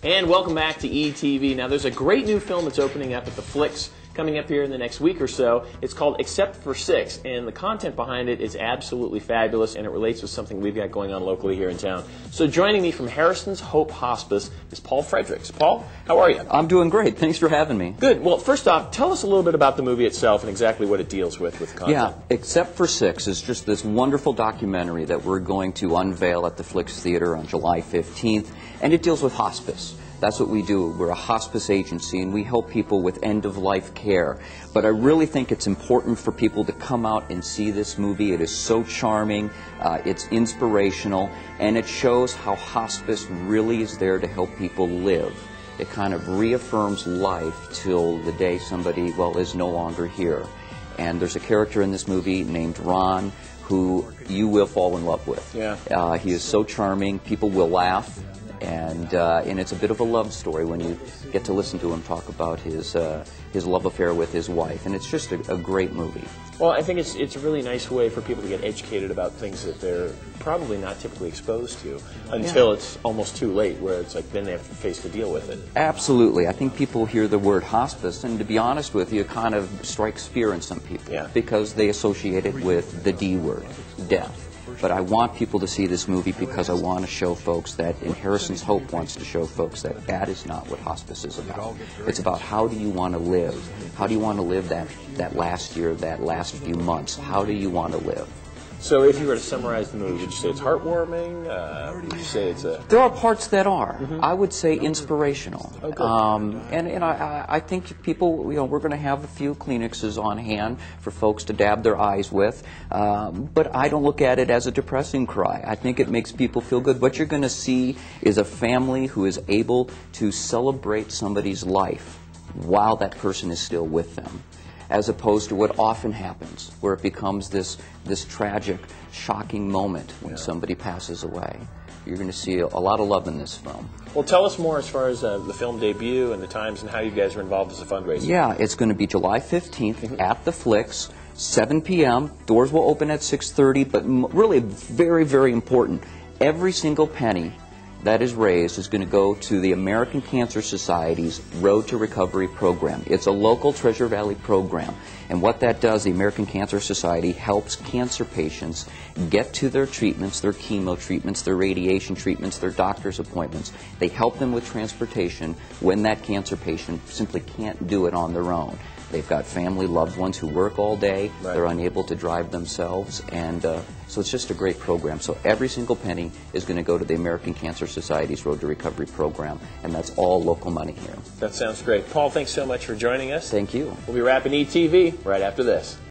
And welcome back to ETV. Now, there's a great new film that's opening up at the Flicks coming up here in the next week or so. It's called Except for Six, and the content behind it is absolutely fabulous, and it relates with something we've got going on locally here in town. So joining me from Harrison's Hope Hospice is Paul Fredericks. Paul, how are you? I'm doing great. Thanks for having me. Good. Well, first off, tell us a little bit about the movie itself and exactly what it deals with content. Yeah, Except for Six is just this wonderful documentary that we're going to unveil at the Flicks Theater on July 15th, and it deals with hospice. That's what we do. We're a hospice agency, and we help people with end-of-life care. But I really think it's important for people to come out and see this movie. It is so charming, it's inspirational, and it shows how hospice really is there to help people live. It kind of reaffirms life till the day somebody, well, is no longer here. And there's a character in this movie named Ron who you will fall in love with. Yeah. He is so charming. People will laugh. And it's a bit of a love story when you get to listen to him talk about his love affair with his wife, and it's just a great movie. Well, I think it's a really nice way for people to get educated about things that they're probably not typically exposed to until it's almost too late, where it's like then they have to face the deal with it. Absolutely. I think people hear the word hospice, and to be honest with you, it kind of strikes fear in some people because they associate it with the D word, death. But I want people to see this movie because I want to show folks that, and Harrison's Hope wants to show folks that that is not what hospice is about. It's about how do you want to live? How do you want to live that last year, that last few months? How do you want to live? So if you were to summarize the movie, would you say it's heartwarming? Would you say it's a... There are parts that are. I would say inspirational. Oh, good. And I think people, we're going to have a few Kleenexes on hand for folks to dab their eyes with. But I don't look at it as a depressing cry. I think it makes people feel good. What you're going to see is a family who is able to celebrate somebody's life while that person is still with them, as opposed to what often happens, where it becomes this tragic, shocking moment when somebody passes away. You're going to see a lot of love in this film. Well, tell us more as far as the film debut and the times and how you guys are involved as a fundraiser. Yeah, it's going to be July 15th at the Flicks, 7 p.m. Doors will open at 6:30, but really very, very important, every single penny that is raised is going to go to the American Cancer Society's Road to Recovery program. It's a local Treasure Valley program. And what that does, the American Cancer Society helps cancer patients get to their treatments, their chemo treatments, their radiation treatments, their doctor's appointments. They help them with transportation when that cancer patient simply can't do it on their own. They've got family, loved ones who work all day. They're unable to drive themselves. And so it's just a great program. So every single penny is going to go to the American Cancer Society's Road to Recovery program. And that's all local money here. That sounds great. Paul, thanks so much for joining us. Thank you. We'll be wrapping ETV right after this.